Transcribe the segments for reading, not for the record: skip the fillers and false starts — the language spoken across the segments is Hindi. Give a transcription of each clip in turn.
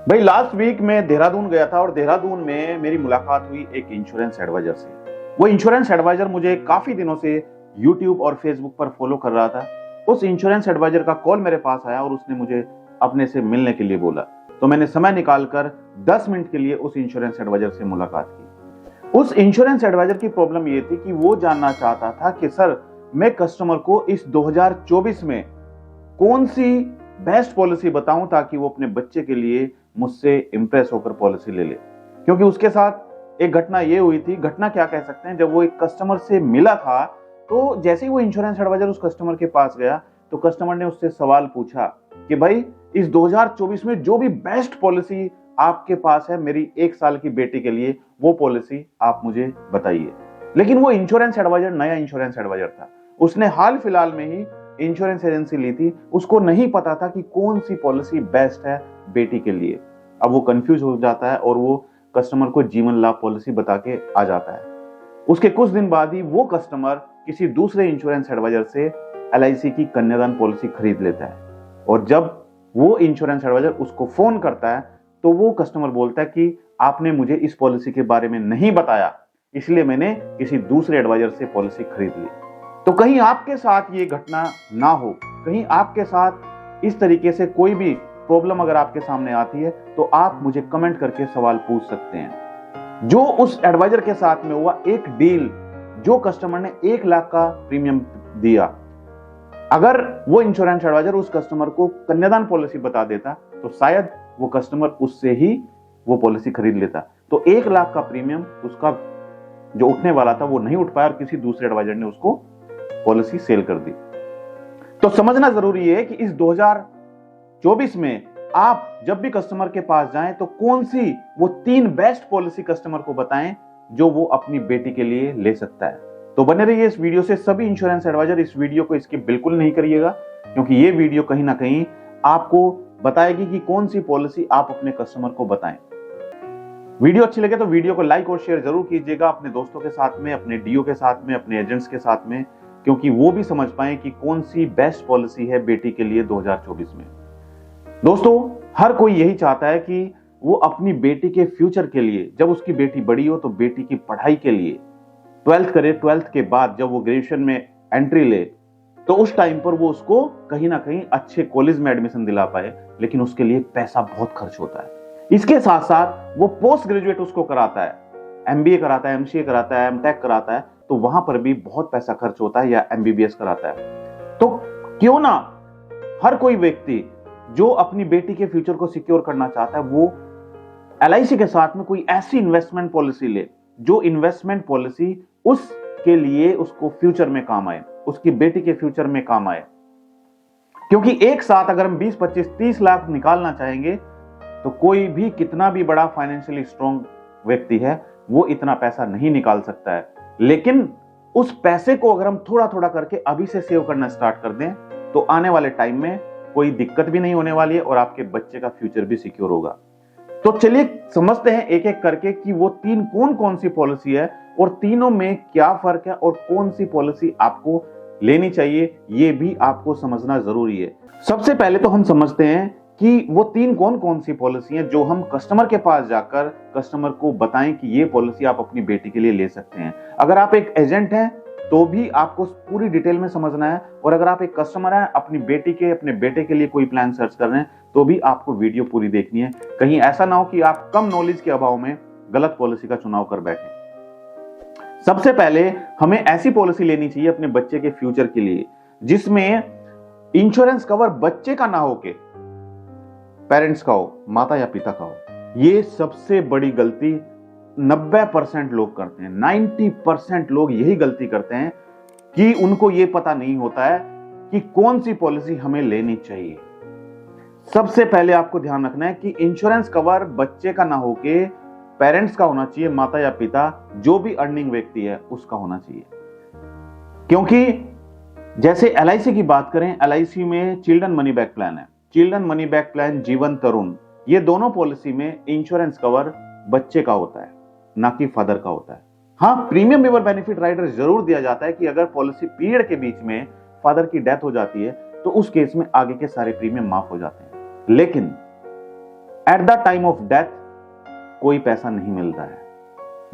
भाई लास्ट वीक मैं देहरादून गया था और देहरादून में मेरी मुलाकात हुई एक इंश्योरेंस एडवाइजर से। वो इंश्योरेंस एडवाइजर मुझे काफी दिनों से यूट्यूब और फेसबुक पर फॉलो कर रहा था। उस इंश्योरेंस एडवाइजर का कॉल मेरे पास आया और उसने मुझे अपने से मिलने के लिए बोला। तो मैंने समय निकालकर 10 मिनट के लिए उस इंश्योरेंस एडवाइजर से मुलाकात की। उस इंश्योरेंस एडवाइजर की प्रॉब्लम ये थी कि वो जानना चाहता था कि सर, मैं कस्टमर को इस 2024 में कौन सी बेस्ट पॉलिसी बताऊं ताकि वो अपने बच्चे के लिए मुझसे इंप्रेस होकर पॉलिसी ले ले। क्योंकि उसके साथ एक घटना ये हुई थी, घटना क्या कह सकते हैं, जब वो एक कस्टमर से मिला था तो जैसे ही वो इंश्योरेंस एडवाइजर उस कस्टमर के पास गया तो कस्टमर ने उससे सवाल पूछा कि भाई इस 2024 में जो भी बेस्ट पॉलिसी आपके पास है मेरी 1 साल की बेटी के लिए, वो पॉलिसी आप मुझे बताइए। लेकिन वो इंश्योरेंस एडवाइजर नया इंश्योरेंस एडवाइजर था, उसने हाल फिलहाल में ही इंश्योरेंस एजेंसी ली थी, उसको नहीं पता था कि कौन सी पॉलिसी बेस्ट है बेटी के लिए। अब वो कंफ्यूज हो जाता है और वो कस्टमर को जीवन लाभ पॉलिसी बता के आ जाता है। उसके कुछ दिन बाद ही वो कस्टमर किसी दूसरे इंश्योरेंस एडवाइजर से एलआईसी की कन्यादान पॉलिसी खरीद लेता है। और जब वो इंश्योरेंस एडवाइजर उसको फोन करता है तो वो कस्टमर बोलता है कि आपने मुझे इस पॉलिसी के बारे में नहीं बताया, इसलिए मैंने किसी दूसरे एडवाइजर से पॉलिसी खरीद ली। तो कहीं आपके साथ ये घटना ना हो, कहीं आपके साथ इस तरीके से कोई भी प्रॉब्लम अगर आपके सामने आती है तो आप मुझे कमेंट करके सवाल पूछ सकते हैं। जो उस एडवाइजर के साथ में हुआ एक डील, जो कस्टमर ने 1 लाख का प्रीमियम दिया, अगर वो इंश्योरेंस एडवाइजर उस कस्टमर को कन्यादान पॉलिसी बता देता तो शायद वो कस्टमर उससे ही वो पॉलिसी खरीद लेता। तो 1 लाख का प्रीमियम उसका जो उठने वाला था वो नहीं उठ पाया और किसी दूसरे एडवाइजर ने उसको पॉलिसी सेल कर दी। तो समझना जरूरी है कि इस 2024 में आप जब भी कस्टमर के पास जाएं तो कौन सी वो 3 बेस्ट पॉलिसी कस्टमर को बताएं जो वो अपनी बेटी के लिए ले सकता है। तो बने रहिए इस वीडियो से। सभी इंश्योरेंस एडवाइजर इस वीडियो को स्किप बिल्कुल नहीं करिएगा, क्योंकि ये वीडियो कहीं ना कहीं आपको बताएगी कि कौन सी पॉलिसी आप अपने कस्टमर को बताएं। वीडियो अच्छी लगे तो वीडियो को लाइक और शेयर जरूर कीजिएगा अपने दोस्तों के साथ में, अपने डीओ के साथ में, अपने एजेंट्स के साथ में, क्योंकि वो भी समझ पाए कि कौन सी बेस्ट पॉलिसी है बेटी के लिए 2024 में। दोस्तों, हर कोई यही चाहता है कि वो अपनी बेटी के फ्यूचर के लिए, जब उसकी बेटी बड़ी हो तो बेटी की पढ़ाई के लिए 12th करे, 12th के बाद जब वो ग्रेजुएशन में एंट्री ले तो उस टाइम पर वो उसको कहीं ना कहीं अच्छे कॉलेज में एडमिशन दिला पाए। लेकिन उसके लिए पैसा बहुत खर्च होता है। इसके साथ साथ वो पोस्ट ग्रेजुएट उसको कराता है, एमबीए कराता है, एमसीए कराता है, एमटेक कराता है, तो वहां पर भी बहुत पैसा खर्च होता है, या एमबीबीएस कराता है। तो क्यों ना हर कोई व्यक्ति जो अपनी बेटी के फ्यूचर को सिक्योर करना चाहता है वो एलआईसी के साथ में कोई ऐसी इन्वेस्टमेंट पॉलिसी ले जो इन्वेस्टमेंट पॉलिसी उसके लिए, उसको फ्यूचर में काम आए, उसकी बेटी के फ्यूचर में काम आए। क्योंकि एक साथ अगर हम 20, 25, 30 लाख निकालना चाहेंगे तो कोई भी कितना भी बड़ा फाइनेंशियली स्ट्रॉन्ग व्यक्ति है वो इतना पैसा नहीं निकाल सकता है। लेकिन उस पैसे को अगर हम थोड़ा थोड़ा करके अभी से सेव करना स्टार्ट कर दें तो आने वाले टाइम में कोई दिक्कत भी नहीं होने वाली है और आपके बच्चे का फ्यूचर भी सिक्योर होगा। तो चलिए समझते हैं एक एक करके कि वो 3 कौन कौन सी पॉलिसी है और तीनों में क्या फर्क है और कौन सी पॉलिसी आपको लेनी चाहिए, ये भी आपको समझना जरूरी है। सबसे पहले तो हम समझते हैं कि वो 3 कौन कौन सी पॉलिसी हैं जो हम कस्टमर के पास जाकर कस्टमर को बताएं कि ये पॉलिसी आप अपनी बेटी के लिए ले सकते हैं। अगर आप एक एजेंट हैं तो भी आपको पूरी डिटेल में समझना है, और अगर आप एक कस्टमर हैं, अपनी बेटी के, अपने बेटे के लिए कोई प्लान सर्च कर रहे हैं तो भी आपको वीडियो पूरी देखनी है। कहीं ऐसा ना हो कि आप कम नॉलेज के अभाव में गलत पॉलिसी का चुनाव कर बैठे। सबसे पहले हमें ऐसी पॉलिसी लेनी चाहिए अपने बच्चे के फ्यूचर के लिए जिसमें इंश्योरेंस कवर बच्चे का ना हो के पेरेंट्स का हो, माता या पिता का हो। ये सबसे बड़ी गलती 90% लोग करते हैं। 90% लोग यही गलती करते हैं कि उनको ये पता नहीं होता है कि कौन सी पॉलिसी हमें लेनी चाहिए। सबसे पहले आपको ध्यान रखना है कि इंश्योरेंस कवर बच्चे का ना होके पेरेंट्स का होना चाहिए, माता या पिता, जो भी अर्निंग व्यक्ति है उसका होना चाहिए। क्योंकि जैसे एलआईसी की बात करें, एलआईसी में चिल्ड्रन मनी बैक प्लान है, चिल्ड्रन मनी बैक प्लान, जीवन तरुण, ये दोनों पॉलिसी में इंश्योरेंस कवर बच्चे का होता है, ना कि फादर का होता है। हाँ, प्रीमियम वेवर बेनिफिट राइडर जरूर दिया जाता है कि अगर पॉलिसी पीरियड के बीच में फादर की डेथ हो जाती है तो उस केस में आगे के सारे प्रीमियम माफ हो जाते हैं। लेकिन at the time of death कोई पैसा नहीं मिलता है।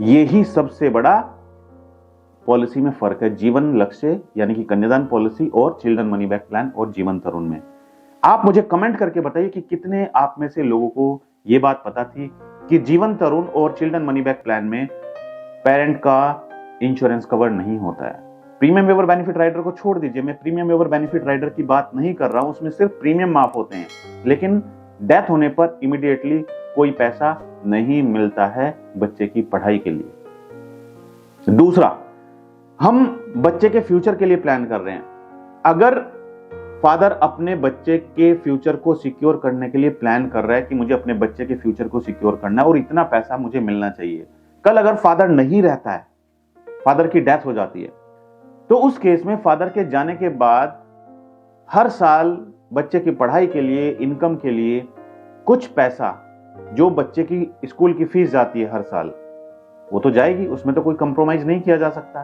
यही सबसे बड़ा पॉलिसी में फर्क है जीवन लक्ष्य यानी कि कन्यादान पॉलिसी और चिल्ड्रन मनी बैक प्लान और जीवन तरुण में। आप मुझे कमेंट करके बताइए कि कितने आप में से लोगों को यह बात पता थी कि जीवन तरुण और चिल्ड्रन मनी बैक प्लान में पेरेंट का इंश्योरेंस कवर नहीं होता है। प्रीमियम वेवर बेनिफिट राइडर को छोड़ दीजिए, मैं प्रीमियम वेवर बेनिफिट राइडर की बात नहीं कर रहा हूं, उसमें सिर्फ प्रीमियम माफ होते हैं, लेकिन डेथ होने पर इमीडिएटली कोई पैसा नहीं मिलता है बच्चे की पढ़ाई के लिए। दूसरा, हम बच्चे के फ्यूचर के लिए प्लान कर रहे हैं। अगर फादर अपने बच्चे के फ्यूचर को सिक्योर करने के लिए प्लान कर रहा है कि मुझे अपने बच्चे के फ्यूचर को सिक्योर करना है और इतना पैसा मुझे मिलना चाहिए, कल अगर फादर नहीं रहता है, फादर की डेथ हो जाती है, तो उस केस में फादर के जाने के बाद हर साल बच्चे की पढ़ाई के लिए, इनकम के लिए कुछ पैसा जो बच्चे की स्कूल की फीस जाती है हर साल, वो तो जाएगी, उसमें तो कोई कंप्रोमाइज नहीं किया जा सकता।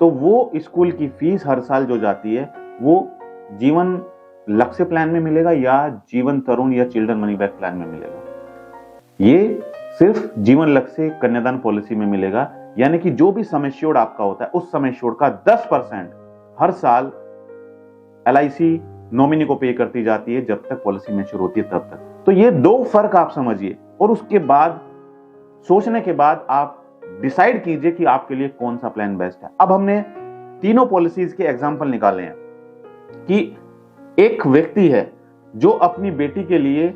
तो वो स्कूल की फीस हर साल जो जाती है वो जीवन लक्ष्य प्लान में मिलेगा या जीवन तरुण या चिल्ड्रन मनी बैक प्लान में मिलेगा। ये सिर्फ जीवन लक्ष्य कन्यादान पॉलिसी में मिलेगा, यानी कि जो भी सम एश्योर्ड आपका होता है उस सम एश्योर्ड का 10% हर साल LIC नॉमिनी को पे करती जाती है जब तक पॉलिसी मैच्योर होती है तब तक। तो ये दो फर्क आप समझिए और उसके बाद सोचने के बाद आप डिसाइड कीजिए कि आपके लिए कौन सा प्लान बेस्ट है। अब हमने तीनों पॉलिसीज के एग्जांपल निकाले हैं कि एक व्यक्ति है जो अपनी बेटी के लिए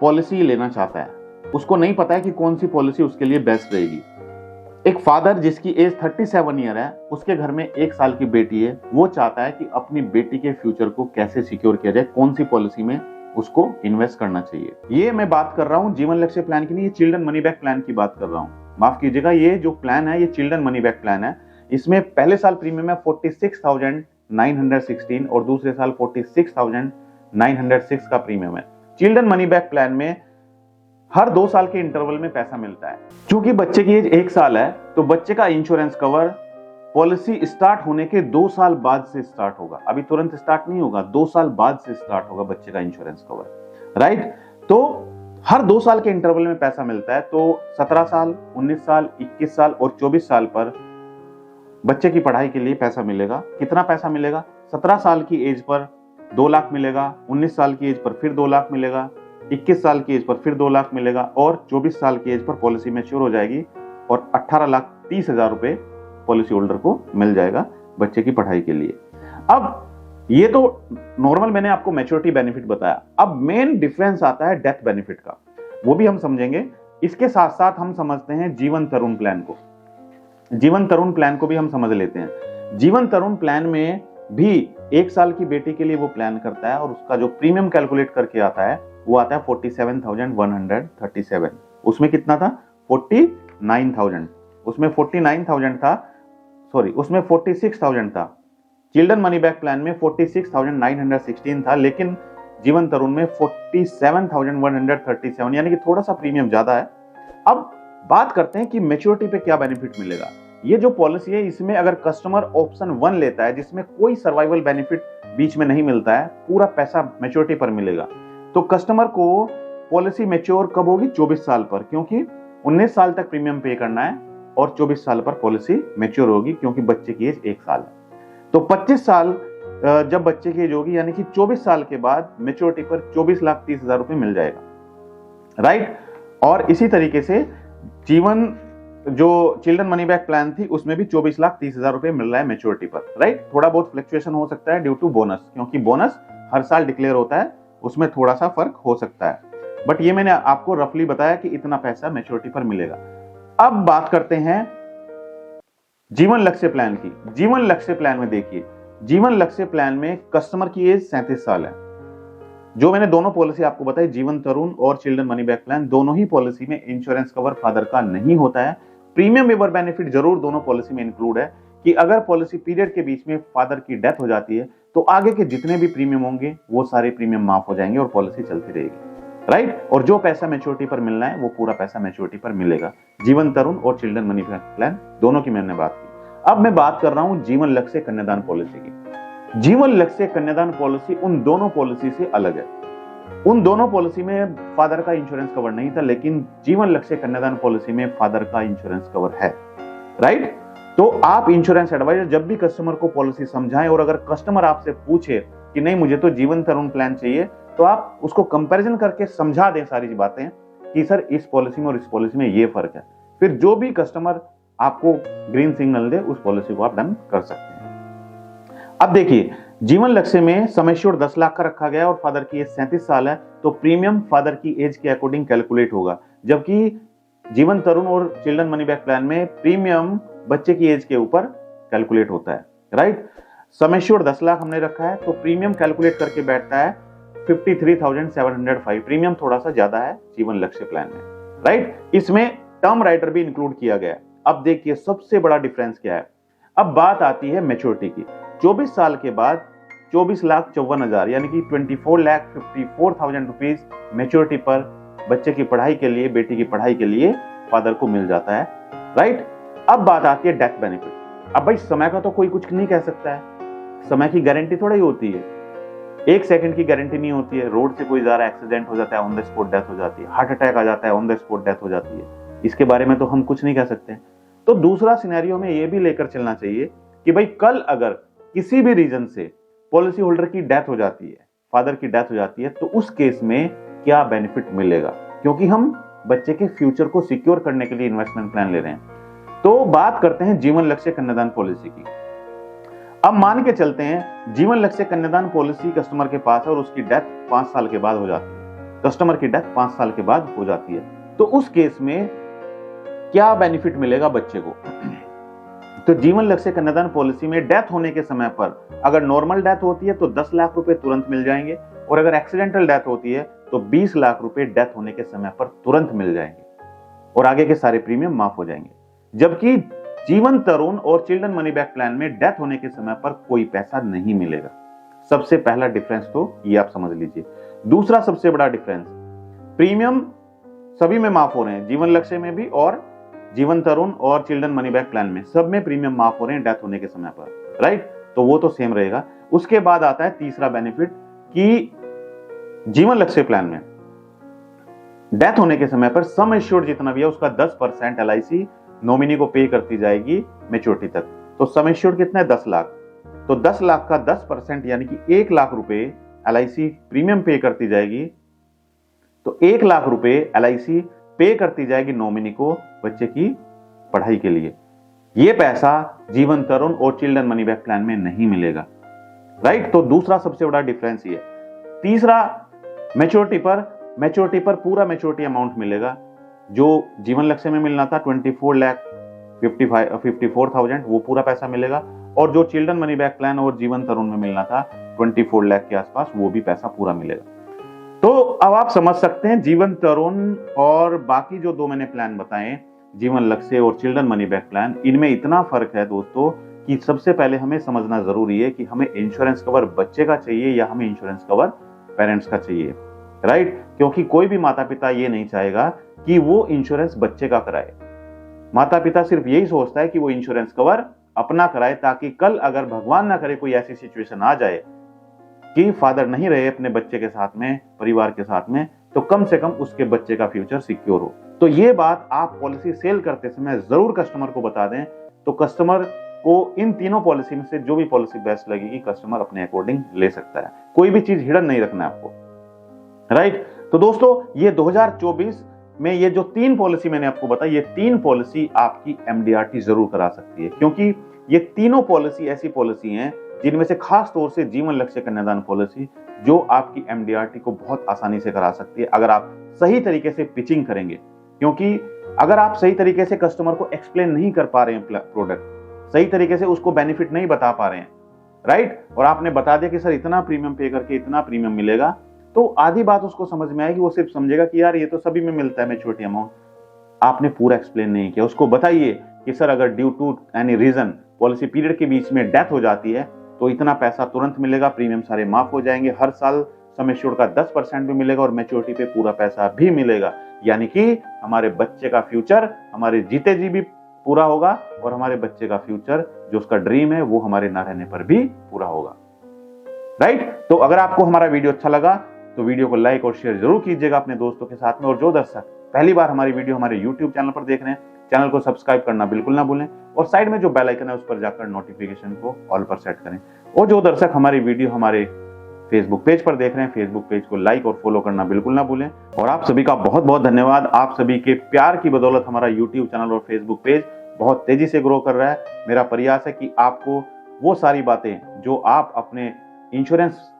पॉलिसी लेना चाहता है, उसको नहीं पता है कि कौन सी पॉलिसी उसके लिए बेस्ट रहेगी। एक फादर जिसकी एज 37 ईयर है, उसके घर में 1 साल की बेटी है, वो चाहता है कि अपनी बेटी के फ्यूचर को कैसे सिक्योर किया जाए, कौन सी पॉलिसी में उसको इन्वेस्ट करना चाहिए। ये मैं बात कर रहा हूं जीवन लक्ष्य प्लान की नहीं, ये चिल्ड्रन मनी बैक प्लान की बात कर रहा हूं। माफ कीजिएगा, ये जो प्लान है ये चिल्ड्रन मनी बैक प्लान है। इसमें पहले साल प्रीमियम है 46,916 और दूसरे साल 46,906 का प्रीमियम है। चिल्ड्रन मनी बैक प्लान में हर 2 साल के इंटरवल में पैसा मिलता है। क्योंकि बच्चे की एज 1 साल है तो बच्चे का इंश्योरेंस कवर पॉलिसी स्टार्ट होने के 2 साल बाद से स्टार्ट होगा, अभी तुरंत स्टार्ट नहीं होगा, 2 साल बाद से स्टार्ट होगा बच्चे का इंश्योरेंस कवर, राइट। तो हर 2 साल के इंटरवल में पैसा मिलता है। तो 17 साल, 19 साल, 21 साल और 24 साल पर बच्चे की पढ़ाई के लिए पैसा मिलेगा। कितना पैसा मिलेगा? 17 साल की एज पर 2 लाख मिलेगा, 19 साल की एज पर फिर 2 लाख मिलेगा, 21 साल की एज पर फिर 2 लाख मिलेगा और 24 साल की एज पर पॉलिसी मैच्योर हो जाएगी और 18,30,000 रुपए पॉलिसी होल्डर को मिल जाएगा बच्चे की पढ़ाई के लिए। अब ये तो नॉर्मल मैंने आपको मैच्योरिटी बेनिफिट बताया। अब मेन डिफरेंस आता है डेथ बेनिफिट का, वो भी हम समझेंगे। इसके साथ साथ हम समझते हैं जीवन तरुण प्लान को। जीवन तरुण प्लान को भी हम समझ लेते हैं। जीवन तरुण प्लान में भी 1 साल की बेटी के लिए वो प्लान करता है और उसका जो प्रीमियम कैलकुलेट करके आता है वो आता है 47,137। उसमें कितना था? 49,000। उसमें 49,000 था, सॉरी उसमें 46,000 था। चिल्ड्रन मनी बैक प्लान में 46,916 था, लेकिन जीवन तरुण में 47,137, यानी कि थोड़ा सा प्रीमियम ज्यादा है। अब बात करते हैं कि मैच्योरिटी पे क्या बेनिफिट मिलेगा। ये जो पॉलिसी है इसमें अगर कस्टमर ऑप्शन 1 लेता है जिसमें कोई सर्वाइवल बेनिफिट बीच में नहीं मिलता है, पूरा पैसा मैच्योरिटी पर मिलेगा, तो कस्टमर को पॉलिसी मैच्योर कब होगी? 24 साल पर, क्योंकि 19 साल तक प्रीमियम पे करना है और 24 साल पर पॉलिसी मैच्योर होगी क्योंकि बच्चे की एज 1 साल है। तो 25 साल जब बच्चे की एज होगी यानी कि 24 साल के बाद मैच्योरिटी पर 24,30,000 रुपए मिल जाएगा, राइट। और इसी तरीके से जीवन जो चिल्ड्रन मनी बैक प्लान थी उसमें भी 24,30,000 रुपए मिल रहा है मैच्योरिटी पर, राइट। थोड़ा बहुत फ्लक्चुएशन हो सकता है ड्यू टू बोनस, क्योंकि बोनस हर साल डिक्लेयर होता है, उसमें थोड़ा सा फर्क हो सकता है, बट ये मैंने आपको रफली बताया कि इतना पैसा मैच्योरिटी पर मिलेगा। अब बात करते हैं जीवन लक्ष्य प्लान की। जीवन लक्ष्य प्लान में देखिए, जीवन लक्ष्य प्लान में कस्टमर की एज 37 साल है। जो मैंने दोनों पॉलिसी आपको बताई, जीवन तरुण और चिल्ड्रन मनी बैक प्लान, दोनों ही पॉलिसी में इंश्योरेंस कवर फादर का नहीं होता है। प्रीमियम वेवर बेनिफिट जरूर दोनों पॉलिसी में इंक्लूड है कि अगर पॉलिसी पीरियड के बीच में फादर की डेथ हो जाती है तो आगे के जितने भी प्रीमियम होंगे वो सारे प्रीमियम माफ हो जाएंगे और पॉलिसी चलती रहेगी, राइट। और जो पैसा मैच्योरिटी पर मिलना है वो पूरा पैसा मैच्योरिटी पर मिलेगा। जीवन तरुण और चिल्ड्रन मनी बैक प्लान दोनों की मैंने बात की। अब मैं बात कर रहा हूं जीवन लक्ष्य कन्यादान पॉलिसी की। जीवन लक्ष्य कन्यादान पॉलिसी उन दोनों पॉलिसी से अलग है। उन दोनों पॉलिसी में फादर का इंश्योरेंस कवर नहीं था, लेकिन जीवन लक्ष्य कन्यादान पॉलिसी में फादर का इंश्योरेंस कवर है। राइट? तो आप इंश्योरेंस एडवाइजर जब भी कस्टमर को पॉलिसी समझाएं, और अगर कस्टमर आपसे पूछे कि नहीं मुझे तो जीवन तरुण प्लान चाहिए, तो आप उसको कंपैरिजन करके समझा दें सारी बातें कि सर इस पॉलिसी में और इस पॉलिसी में ये फर्क है। फिर जो भी कस्टमर आपको ग्रीन सिग्नल दे उस पॉलिसी को आप डन कर सकते हैं। अब देखिए, जीवन लक्ष्य में सम एश्योर्ड 10 लाख का रखा गया और फादर की एज 37 साल है, तो प्रीमियम फादर की एज के अकॉर्डिंग कैलकुलेट होगा, जबकि जीवन तरुण और चिल्ड्रन मनी बैक प्लान में प्रीमियम बच्चे की एज के ऊपर कैलकुलेट होता है। राइट? सम एश्योर्ड 10 लाख हमने रखा है, तो प्रीमियम कैलकुलेट करके बैठता है 53,705। प्रीमियम थोड़ा सा ज्यादा है जीवन लक्ष्य प्लान में। राइट? इसमें टर्म राइटर भी इंक्लूड किया गया। अब देखिए सबसे बड़ा डिफरेंस क्या है। अब बात आती है मैच्योरिटी की। 24 साल के बाद 24,54,000 यानी कि 24,54,000 रुपीज मैच्योरिटी पर बच्चे की पढ़ाई के लिए, बेटी की पढ़ाई के लिए फादर को मिल जाता है। राइट? अब बात आती है डेथ बेनिफिट। अब भाई समय का तो कोई कुछ नहीं कह सकता है, समय की गारंटी थोड़ा ही होती है, 1 सेकंड की गारंटी नहीं होती है। रोड से कोई जा रहा है, एक्सीडेंट हो जाता है, ऑन द स्पॉट डेथ हो जाती है, हार्ट अटैक आ जाता है, ऑन द स्पॉट डेथ हो जाती है। इसके बारे में तो हम कुछ नहीं कह सकते। तो दूसरा सिनेरियो में ये भी लेकर चलना चाहिए कि भाई कल अगर किसी भी रीजन से पॉलिसी होल्डर की डेथ हो जाती है, फादर की डेथ हो जाती है, तो उस केस में क्या बेनिफिट मिलेगा, क्योंकि हम बच्चे के फ्यूचर को सिक्योर करने के लिए इन्वेस्टमेंट प्लान ले रहे हैं। तो बात करते हैं जीवन लक्ष्य कन्यादान पॉलिसी की। अब मान के चलते हैं जीवन लक्ष्य कन्यादान पॉलिसी कस्टमर के पास है और उसकी डेथ 5 साल के बाद हो जाती है। कस्टमर की डेथ 5 साल के बाद हो जाती है, तो उस केस में क्या बेनिफिट मिलेगा बच्चे को? तो जीवन लक्ष्य कन्यादान पॉलिसी में डेथ होने के समय पर अगर नॉर्मल डेथ होती है तो 10 लाख रुपए तुरंत मिल जाएंगे, और अगर एक्सीडेंटल डेथ होती है तो 20 लाख रुपए डेथ होने के समय पर तुरंत मिल जाएंगे, और आगे के सारे प्रीमियम माफ हो जाएंगे। जबकि जीवन तरुण और चिल्ड्रन मनी बैक प्लान में डेथ होने के समय पर कोई पैसा नहीं मिलेगा। सबसे पहला डिफरेंस तो ये आप समझ लीजिए। दूसरा सबसे बड़ा डिफरेंस, प्रीमियम सभी में माफ हो रहे हैं, जीवन लक्ष्य में भी और जीवन तरुण और चिल्ड्रन मनी बैक प्लान में, सब में प्रीमियम माफ हो रहे हैं डेथ होने के समय पर। राइट? तो वो तो सेम रहेगा। उसके बाद आता है तीसरा बेनिफिट कि जीवन लक्ष्य प्लान में डेथ होने के समय पर सम एश्योर्ड जितना भी है उसका 10% LIC नॉमिनी को पे करती जाएगी मैच्योरिटी तक। तो सम एश्योर्ड कितना है? 10 लाख। तो 10 लाख का 10% यानी कि 1 लाख रुपए LIC प्रीमियम पे करती जाएगी। तो 1 लाख रुपए LIC पे करती जाएगी नॉमिनी को बच्चे की पढ़ाई के लिए। यह पैसा जीवन तरुण और चिल्ड्रन मनी बैक प्लान में नहीं मिलेगा। राइट? तो दूसरा सबसे बड़ा डिफरेंस ये। तीसरा, मैच्योरिटी पर पूरा मैच्योरिटी अमाउंट मिलेगा। जो जीवन लक्ष्य में मिलना था 24,54,000 वो पूरा पैसा मिलेगा, और जो चिल्ड्रन मनी बैक प्लान और जीवन तरुण में मिलना था 24 लाख के आसपास वो भी पैसा पूरा मिलेगा। तो अब आप समझ सकते हैं जीवन तरुण और बाकी जो दो मैंने प्लान बताए, जीवन लक्ष्य और चिल्ड्रन मनी बैक प्लान, इनमें इतना फर्क है दोस्तों कि सबसे पहले हमें समझना जरूरी है कि हमें इंश्योरेंस कवर बच्चे का चाहिए या हमें इंश्योरेंस कवर पेरेंट्स का चाहिए। राइट? क्योंकि कोई भी माता पिता ये नहीं चाहेगा कि वो इंश्योरेंस बच्चे का कराए। माता पिता सिर्फ यही सोचता है कि वो इंश्योरेंस कवर अपना कराए, ताकि कल अगर भगवान ना करे कोई ऐसी सिचुएशन आ जाए कि फादर नहीं रहे अपने बच्चे के साथ में, परिवार के साथ में, तो कम से कम उसके बच्चे का फ्यूचर सिक्योर हो। तो ये बात आप पॉलिसी सेल करते समय जरूर कस्टमर को बता दें, तो कस्टमर को इन तीनों पॉलिसी में से जो भी पॉलिसी बेस्ट लगेगी कस्टमर अपने अकॉर्डिंग ले सकता है। कोई भी चीज हिडन नहीं रखना है आपको। राइट? तो दोस्तों ये 2024 में ये जो 3 पॉलिसी मैंने आपको बताई, ये 3 पॉलिसी आपकी MDRT जरूर करा सकती है, क्योंकि ये तीनों पॉलिसी ऐसी पॉलिसी हैं जिनमें से खास तौर से जीवन लक्ष्य कन्यादान पॉलिसी जो आपकी MDRT को बहुत आसानी से करा सकती है अगर आप सही तरीके से पिचिंग करेंगे। क्योंकि अगर आप सही तरीके से कस्टमर को एक्सप्लेन नहीं कर पा रहे हैं प्रोडक्ट, सही तरीके से उसको बेनिफिट नहीं बता पा रहे हैं, राइट, और आपने बता दिया कि सर इतना प्रीमियम पे करके इतना प्रीमियम मिलेगा, तो आधी बात उसको समझ में आएगी, वो सिर्फ समझेगा कि यार ये तो सभी में मिलता है मैच्योरिटी अमाउंट। आपने पूरा एक्सप्लेन नहीं किया। उसको बताइए कि सर अगर due to any reason policy period के बीच में डेथ हो जाती है तो इतना पैसा तुरंत मिलेगा, प्रीमियम सारे माफ हो जाएंगे, हर साल सम एश्योर्ड का 10% भी मिलेगा और मैच्योरिटी पे पूरा पैसा भी मिलेगा। यानी कि हमारे बच्चे का फ्यूचर हमारे जीते जी भी पूरा होगा और हमारे बच्चे का फ्यूचर जो उसका ड्रीम है वो हमारे ना रहने पर भी पूरा होगा। राइट? तो अगर आपको हमारा वीडियो अच्छा लगा तो वीडियो को लाइक और शेयर जरूर कीजिएगा अपने दोस्तों के साथ में। और जो दर्शक पहली बार हमारी वीडियो हमारे यूट्यूब चैनल पर देख रहे हैं, चैनल को सब्सक्राइब करना बिल्कुल ना भूलें और साइड में जो बेल आइकन है उस पर जाकर नोटिफिकेशन को ऑल पर सेट करें। और जो दर्शक हमारी वीडियो हमारे फेसबुक पेज पर देख रहे हैं, फेसबुक पेज को लाइक और फॉलो करना बिल्कुल ना भूलें। और आप सभी का बहुत बहुत धन्यवाद। आप सभी के प्यार की बदौलत हमारा यूट्यूब चैनल और फेसबुक पेज बहुत तेजी से ग्रो कर रहा है। मेरा प्रयास है कि आपको वो सारी बातें जो आप अपने इंश्योरेंस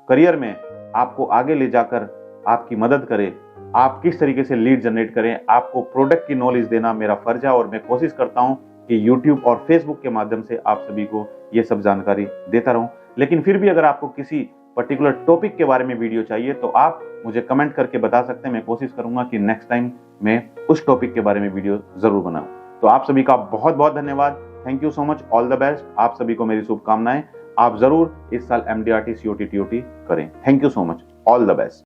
करियर में आपको आगे ले जाकर आपकी मदद करे, आप किस तरीके से लीड जनरेट करें, आपको प्रोडक्ट की नॉलेज देना मेरा फर्ज है। और मैं कोशिश करता हूं कि यूट्यूब और फेसबुक के माध्यम से आप सभी को ये सब जानकारी देता रहूं। लेकिन फिर भी अगर आपको किसी पर्टिकुलर टॉपिक के बारे में वीडियो चाहिए तो आप मुझे कमेंट करके बता सकते हैं। मैं कोशिश करूंगा कि नेक्स्ट टाइम मैं उस टॉपिक के बारे में वीडियो जरूर बनाऊं। तो आप सभी का बहुत बहुत धन्यवाद। Thank you so much. All the best. आप सभी को मेरी शुभकामनाएं। आप जरूर इस साल MDRT COT TOT करें। Thank you so much. All the best.